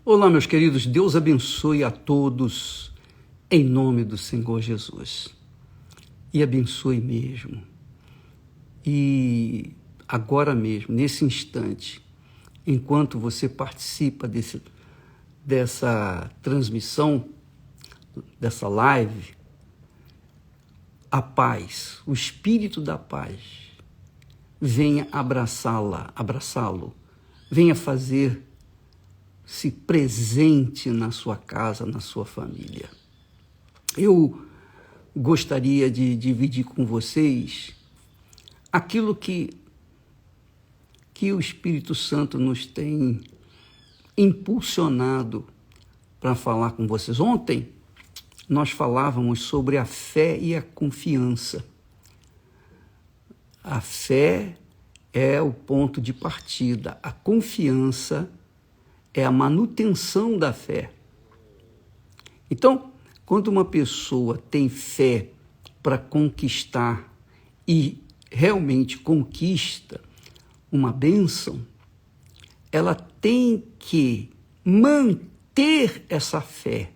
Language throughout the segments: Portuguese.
Olá, meus queridos, Deus abençoe a todos em nome do Senhor Jesus. E abençoe mesmo. E agora mesmo, nesse instante, enquanto você participa dessa transmissão, dessa live, a paz, o Espírito da paz, venha abraçá-lo, venha fazer-se presente na sua casa, na sua família. Eu gostaria de dividir com vocês aquilo que o Espírito Santo nos tem impulsionado para falar com vocês. Ontem nós falávamos sobre a fé e a confiança. A fé é o ponto de partida, a confiança é a manutenção da fé. Então, quando uma pessoa tem fé para conquistar e realmente conquista uma bênção, ela tem que manter essa fé,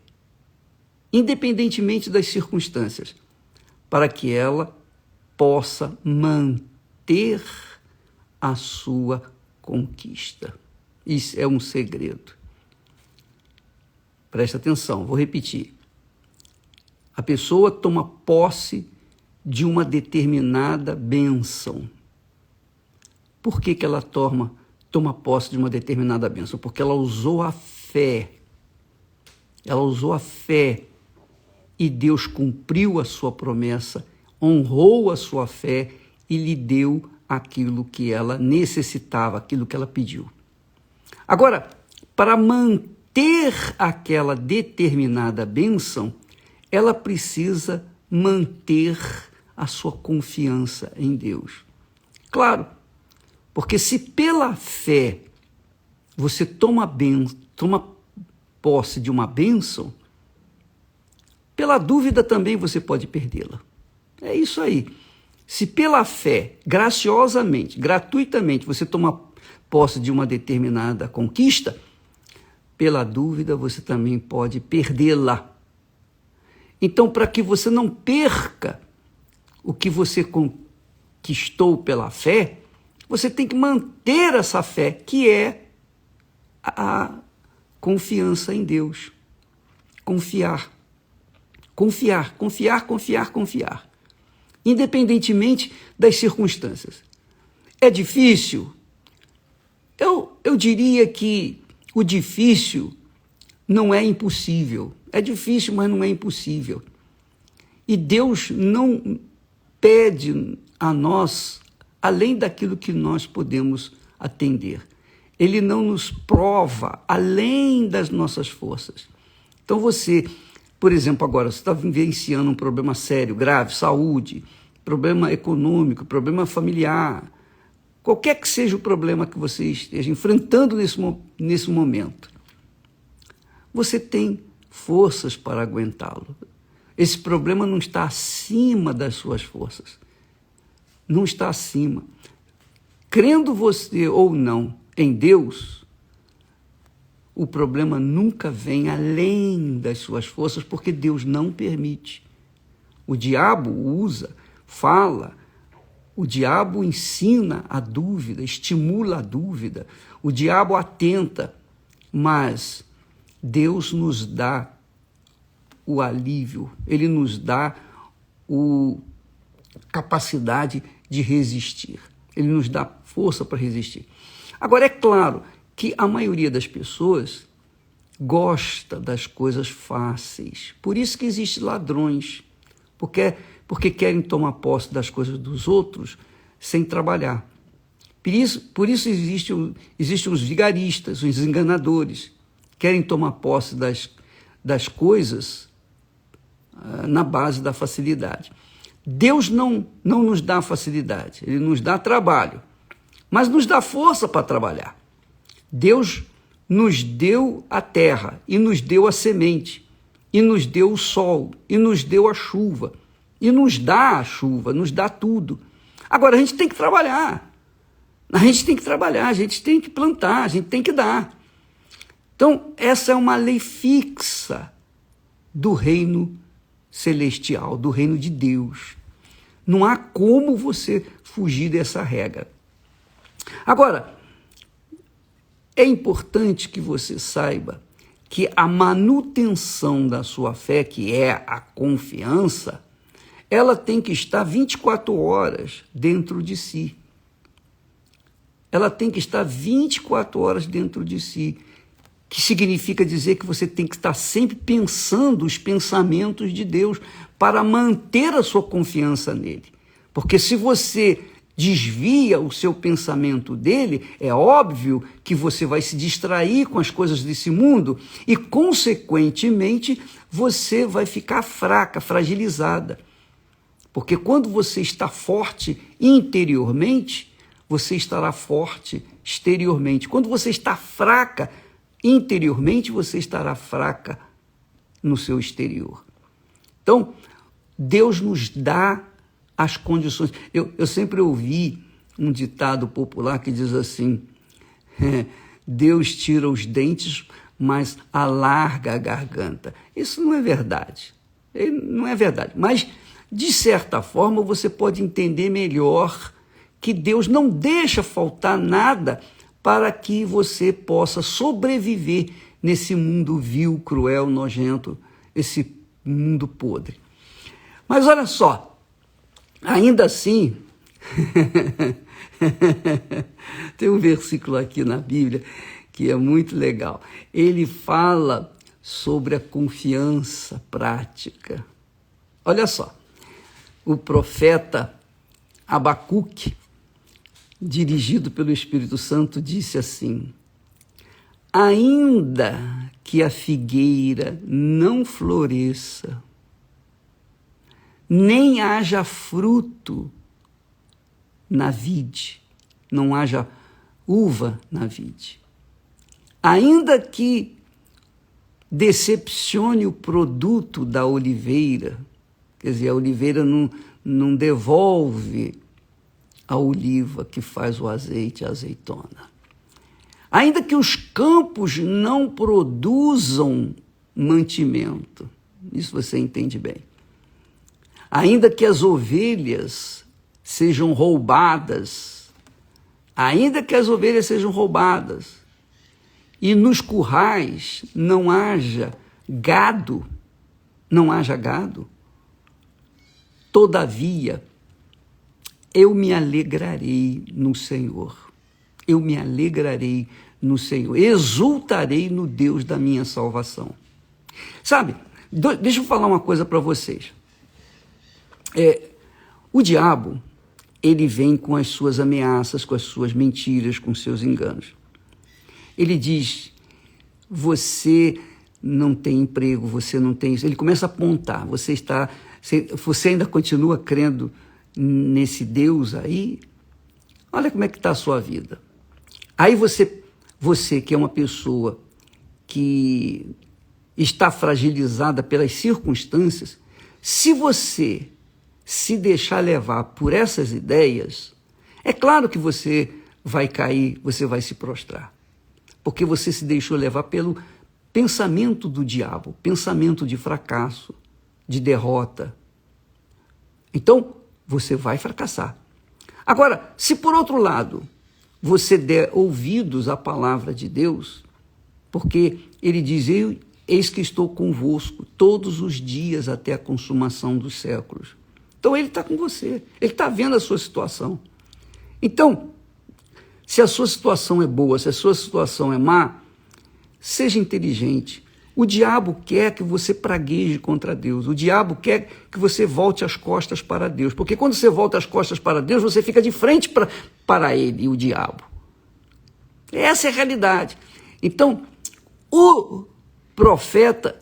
independentemente das circunstâncias, para que ela possa manter a sua conquista. Isso é um segredo. Presta atenção, vou repetir. A pessoa toma posse de uma determinada bênção. Por que ela toma posse de uma determinada bênção? Porque ela usou a fé. Ela usou a fé e Deus cumpriu a sua promessa, honrou a sua fé e lhe deu aquilo que ela necessitava, aquilo que ela pediu. Agora, para manter aquela determinada bênção, ela precisa manter a sua confiança em Deus. Claro, porque se pela fé você toma posse de uma bênção, pela dúvida também você pode perdê-la. É isso aí. Se pela fé, graciosamente, gratuitamente, você toma posse de uma determinada conquista, pela dúvida você também pode perdê-la. Então, para que você não perca o que você conquistou pela fé, você tem que manter essa fé, que é a confiança em Deus. Confiar. Confiar, confiar, confiar, confiar. Independentemente das circunstâncias. É difícil? Eu diria que o difícil não é impossível. É difícil, mas não é impossível. E Deus não pede a nós além daquilo que nós podemos atender. Ele não nos prova além das nossas forças. Então você, por exemplo, agora, você está vivenciando um problema sério, grave, saúde, problema econômico, problema familiar, qualquer que seja o problema que você esteja enfrentando nesse momento, você tem forças para aguentá-lo. Esse problema não está acima das suas forças. Não está acima. Crendo você ou não em Deus, o problema nunca vem além das suas forças, porque Deus não permite. O diabo usa, fala, o diabo ensina a dúvida, estimula a dúvida, o diabo atenta, mas Deus nos dá o alívio, Ele nos dá a capacidade de resistir, Ele nos dá força para resistir. Agora, é claro que a maioria das pessoas gosta das coisas fáceis, por isso que existem ladrões, porque querem tomar posse das coisas dos outros sem trabalhar. Por isso existem os vigaristas, os enganadores, querem tomar posse das coisas na base da facilidade. Deus não nos dá facilidade, Ele nos dá trabalho, mas nos dá força para trabalhar. Deus nos deu a terra, e nos deu a semente, e nos deu o sol, e nos deu a chuva, e nos dá a chuva, nos dá tudo. Agora, a gente tem que trabalhar, a gente tem que plantar, a gente tem que dar. Então, essa é uma lei fixa do reino celestial, do reino de Deus. Não há como você fugir dessa regra. Agora, é importante que você saiba que a manutenção da sua fé, que é a confiança, ela tem que estar 24 horas dentro de si. Ela tem que estar 24 horas dentro de si, que significa dizer que você tem que estar sempre pensando os pensamentos de Deus para manter a sua confiança nele. Porque se você desvia o seu pensamento dele, é óbvio que você vai se distrair com as coisas desse mundo e, consequentemente, você vai ficar fraca, fragilizada. Porque quando você está forte interiormente, você estará forte exteriormente. Quando você está fraca interiormente, você estará fraca no seu exterior. Então, Deus nos dá as condições. Eu sempre ouvi um ditado popular que diz assim, Deus tira os dentes, mas alarga a garganta. Isso não é verdade. Não é verdade. Mas, de certa forma, você pode entender melhor que Deus não deixa faltar nada para que você possa sobreviver nesse mundo vil, cruel, nojento, esse mundo podre. Mas olha só, ainda assim, tem um versículo aqui na Bíblia que é muito legal. Ele fala sobre a confiança prática. Olha só, o profeta Abacuque, dirigido pelo Espírito Santo, disse assim: ainda que a figueira não floresça, nem haja fruto na vide, não haja uva na vide, ainda que decepcione o produto da oliveira, quer dizer, a oliveira não devolve a oliva que faz o azeite, a azeitona. Ainda que os campos não produzam mantimento, isso você entende bem. Ainda que as ovelhas sejam roubadas, e nos currais não haja gado, todavia, eu me alegrarei no Senhor. Exultarei no Deus da minha salvação. Sabe, deixa eu falar uma coisa para vocês. O diabo, ele vem com as suas ameaças, com as suas mentiras, com os seus enganos. Ele diz, você não tem emprego, você não tem isso. Ele começa a apontar, você ainda continua crendo nesse Deus aí? Olha como é que está a sua vida. Aí você que é uma pessoa que está fragilizada pelas circunstâncias, se você se deixar levar por essas ideias, é claro que você vai cair, você vai se prostrar. Porque você se deixou levar pelo pensamento do diabo, pensamento de fracasso, de derrota. Então, você vai fracassar. Agora, se por outro lado, você der ouvidos à palavra de Deus, porque ele diz, eis que estou convosco todos os dias até a consumação dos séculos. Então ele está com você, ele está vendo a sua situação. Então, se a sua situação é boa, se a sua situação é má, seja inteligente. O diabo quer que você pragueje contra Deus. O diabo quer que você volte as costas para Deus. Porque quando você volta as costas para Deus, você fica de frente para ele, o diabo. Essa é a realidade. Então, o profeta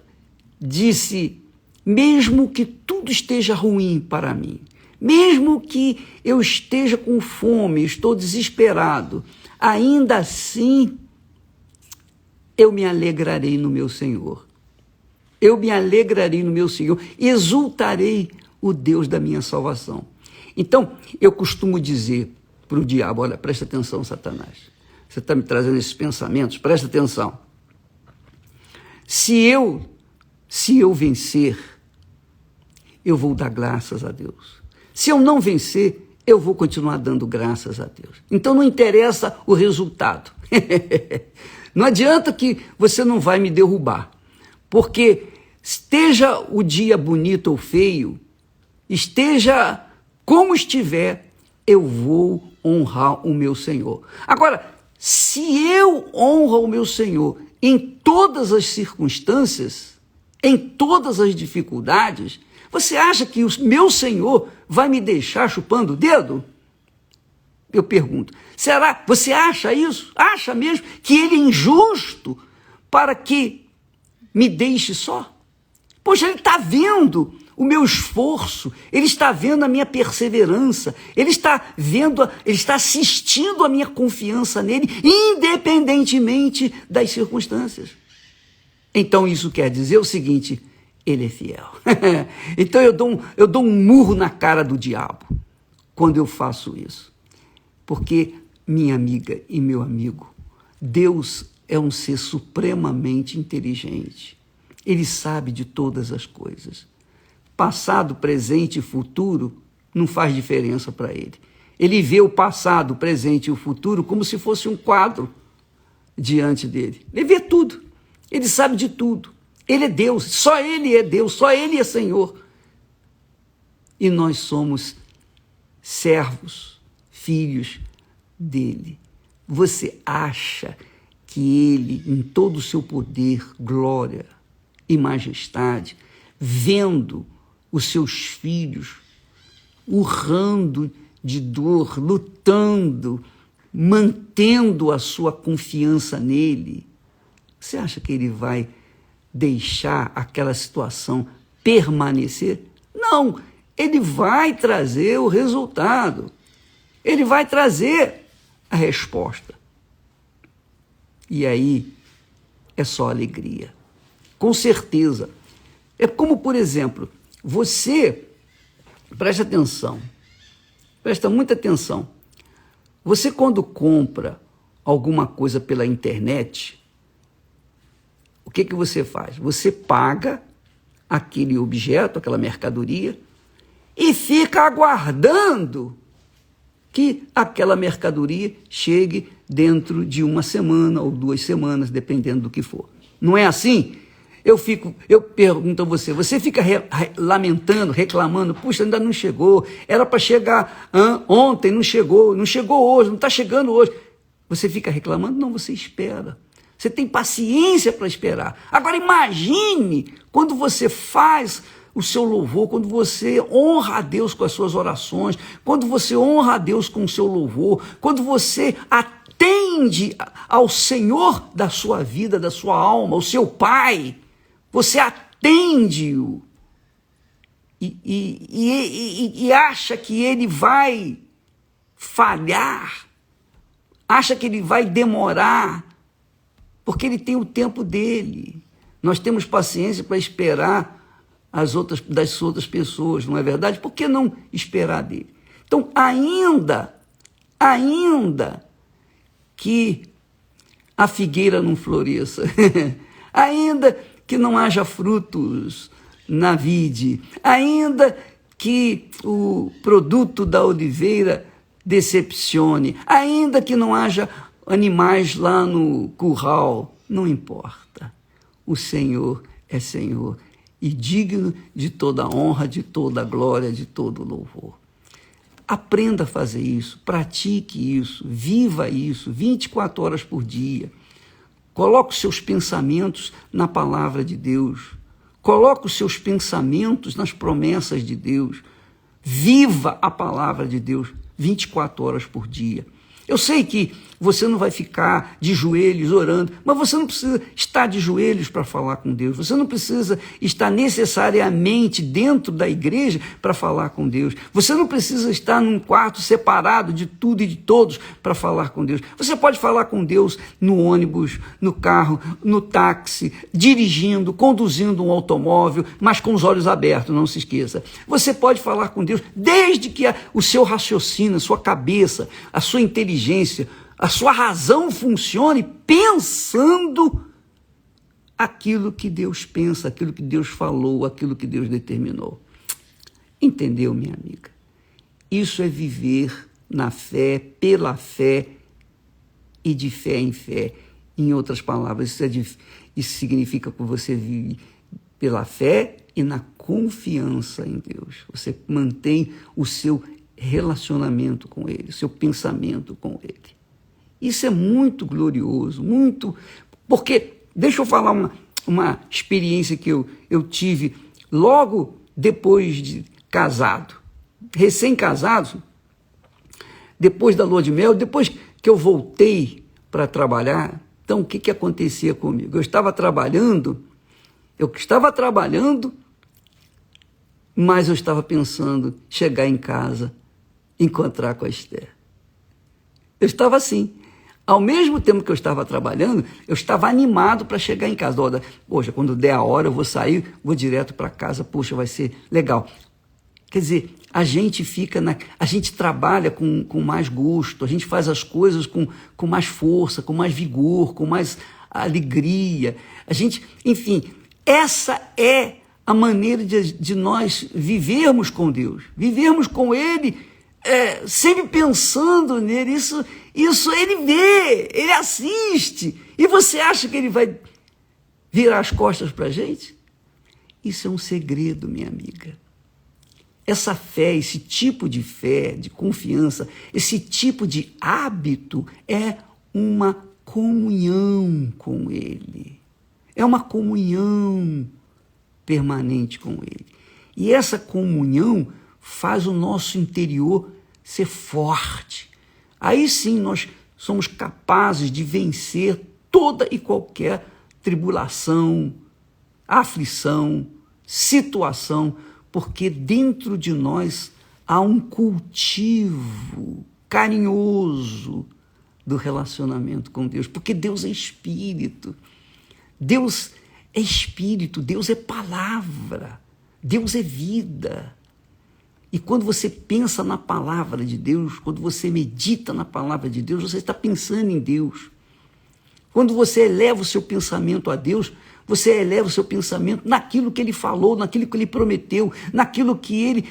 disse, mesmo que tudo esteja ruim para mim, mesmo que eu esteja com fome, estou desesperado, ainda assim, eu me alegrarei no meu Senhor. Exultarei o Deus da minha salvação. Então, eu costumo dizer para o diabo, olha, presta atenção, Satanás. Você está me trazendo esses pensamentos, presta atenção. Se eu vencer, eu vou dar graças a Deus. Se eu não vencer, eu vou continuar dando graças a Deus. Então não interessa o resultado. Não adianta que você não vai me derrubar, porque esteja o dia bonito ou feio, esteja como estiver, eu vou honrar o meu Senhor. Agora, se eu honro o meu Senhor em todas as circunstâncias, em todas as dificuldades, você acha que o meu Senhor vai me deixar chupando o dedo? Eu pergunto, será? Você acha isso? Acha mesmo que ele é injusto para que me deixe só? Poxa, ele está vendo o meu esforço, ele está vendo a minha perseverança, ele está vendo, ele está assistindo a minha confiança nele, independentemente das circunstâncias. Então isso quer dizer o seguinte: ele é fiel. Então eu dou um murro na cara do diabo quando eu faço isso. Porque, minha amiga e meu amigo, Deus é um ser supremamente inteligente. Ele sabe de todas as coisas. Passado, presente e futuro não faz diferença para ele. Ele vê o passado, o presente e o futuro como se fosse um quadro diante dele. Ele vê tudo. Ele sabe de tudo. Ele é Deus, só ele é Deus, só ele é Senhor. E nós somos servos, filhos dele. Você acha que ele, em todo o seu poder, glória e majestade, vendo os seus filhos urrando de dor, lutando, mantendo a sua confiança nele, você acha que ele vai deixar aquela situação permanecer? Não, ele vai trazer o resultado, ele vai trazer a resposta. E aí é só alegria, com certeza. É como, por exemplo, você, preste atenção, presta muita atenção, você quando compra alguma coisa pela internet, o que você faz? Você paga aquele objeto, aquela mercadoria, e fica aguardando que aquela mercadoria chegue dentro de 1 semana ou 2 semanas, dependendo do que for. Não é assim? Eu pergunto a você, você fica lamentando, reclamando, puxa, ainda não chegou, era para chegar ontem, não chegou hoje, não está chegando hoje. Você fica reclamando? Não, você espera. Você tem paciência para esperar. Agora imagine quando você faz o seu louvor, quando você honra a Deus com as suas orações, quando você honra a Deus com o seu louvor, quando você atende ao Senhor da sua vida, da sua alma, o seu Pai, você atende-o e acha que ele vai falhar, acha que ele vai demorar, porque ele tem o tempo dele. Nós temos paciência para esperar das outras pessoas, não é verdade? Por que não esperar dele? Então, ainda que a figueira não floresça, ainda que não haja frutos na vide, ainda que o produto da oliveira decepcione, ainda que não haja animais lá no curral, não importa. O Senhor é Senhor e digno de toda a honra, de toda a glória, de todo o louvor. Aprenda a fazer isso, pratique isso, viva isso 24 horas por dia. Coloque os seus pensamentos na palavra de Deus. Coloque os seus pensamentos nas promessas de Deus. Viva a palavra de Deus 24 horas por dia. Eu sei que você não vai ficar de joelhos orando, mas você não precisa estar de joelhos para falar com Deus. Você não precisa estar necessariamente dentro da igreja para falar com Deus. Você não precisa estar num quarto separado de tudo e de todos para falar com Deus. Você pode falar com Deus no ônibus, no carro, no táxi, dirigindo, conduzindo um automóvel, mas com os olhos abertos, não se esqueça. Você pode falar com Deus desde que o seu raciocínio, a sua cabeça, a sua inteligência, a sua razão funcione pensando aquilo que Deus pensa, aquilo que Deus falou, aquilo que Deus determinou. Entendeu, minha amiga? Isso é viver na fé, pela fé e de fé em fé. Em outras palavras, isso significa que você vive pela fé e na confiança em Deus. Você mantém o seu relacionamento com Ele, o seu pensamento com Ele. Isso é muito glorioso, muito... Porque, deixa eu falar uma experiência que eu tive logo depois de casado, recém-casado, depois da lua de mel, depois que eu voltei para trabalhar. Então, o que acontecia comigo? Eu estava trabalhando, mas eu estava pensando em chegar em casa, encontrar com a Esther. Eu estava assim. Ao mesmo tempo que eu estava trabalhando, eu estava animado para chegar em casa. Poxa, quando der a hora eu vou sair, vou direto para casa, poxa, vai ser legal. Quer dizer, a gente a gente trabalha com mais gosto, a gente faz as coisas com mais força, com mais vigor, com mais alegria. Enfim, essa é a maneira de nós vivermos com Deus, vivermos com Ele, sempre pensando nele. Isso Ele vê, Ele assiste. E você acha que Ele vai virar as costas para a gente? Isso é um segredo, minha amiga. Essa fé, esse tipo de fé, de confiança, esse tipo de hábito é uma comunhão com Ele. É uma comunhão permanente com Ele. E essa comunhão faz o nosso interior ser forte. Aí sim nós somos capazes de vencer toda e qualquer tribulação, aflição, situação, porque dentro de nós há um cultivo carinhoso do relacionamento com Deus, porque Deus é Espírito, Deus é Espírito, Deus é palavra, Deus é vida. E quando você pensa na palavra de Deus, quando você medita na palavra de Deus, você está pensando em Deus. Quando você eleva o seu pensamento a Deus, você eleva o seu pensamento naquilo que Ele falou, naquilo que Ele prometeu, naquilo que Ele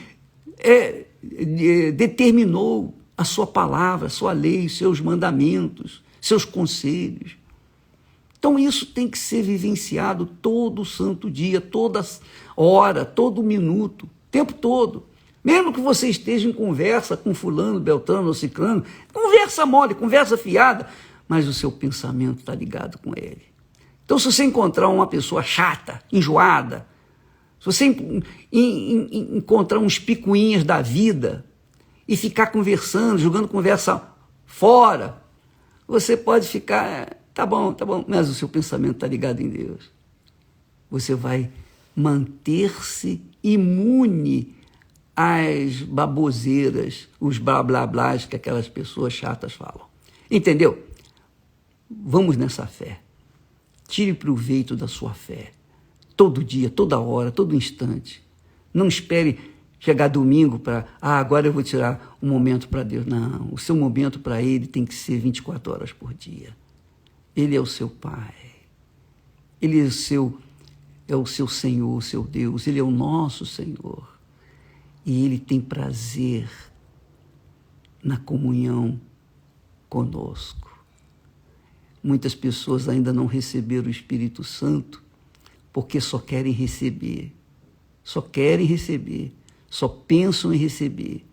determinou, a sua palavra, a sua lei, seus mandamentos, seus conselhos. Então isso tem que ser vivenciado todo santo dia, toda hora, todo minuto, o tempo todo. Mesmo que você esteja em conversa com fulano, beltrano ou ciclano, conversa mole, conversa fiada, mas o seu pensamento está ligado com Ele. Então, se você encontrar uma pessoa chata, enjoada, se você encontrar uns picuinhas da vida e ficar conversando, jogando conversa fora, você pode ficar, tá bom, mas o seu pensamento está ligado em Deus. Você vai manter-se imune às baboseiras, os blá blá blás que aquelas pessoas chatas falam. Entendeu? Vamos nessa fé. Tire proveito da sua fé. Todo dia, toda hora, todo instante. Não espere chegar domingo para, agora eu vou tirar um momento para Deus. Não, o seu momento para Ele tem que ser 24 horas por dia. Ele é o seu Pai. Ele é o seu Senhor, o seu Deus. Ele é o nosso Senhor. E Ele tem prazer na comunhão conosco. Muitas pessoas ainda não receberam o Espírito Santo porque só querem receber, só pensam em receber.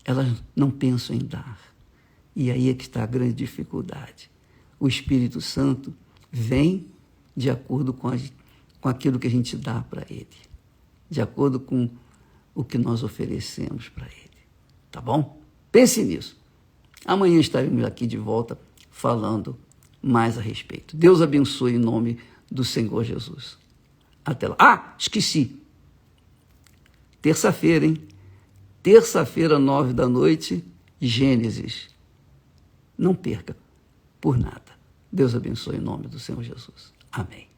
Elas não pensam em dar. E aí é que está a grande dificuldade. O Espírito Santo vem de acordo com aquilo que a gente dá para Ele, de acordo com o que nós oferecemos para Ele. Tá bom? Pense nisso. Amanhã estaremos aqui de volta falando mais a respeito. Deus abençoe em nome do Senhor Jesus. Até lá. Esqueci. Terça-feira, hein? Terça-feira, 21h, Gênesis. Não perca por nada. Deus abençoe em nome do Senhor Jesus. Amém.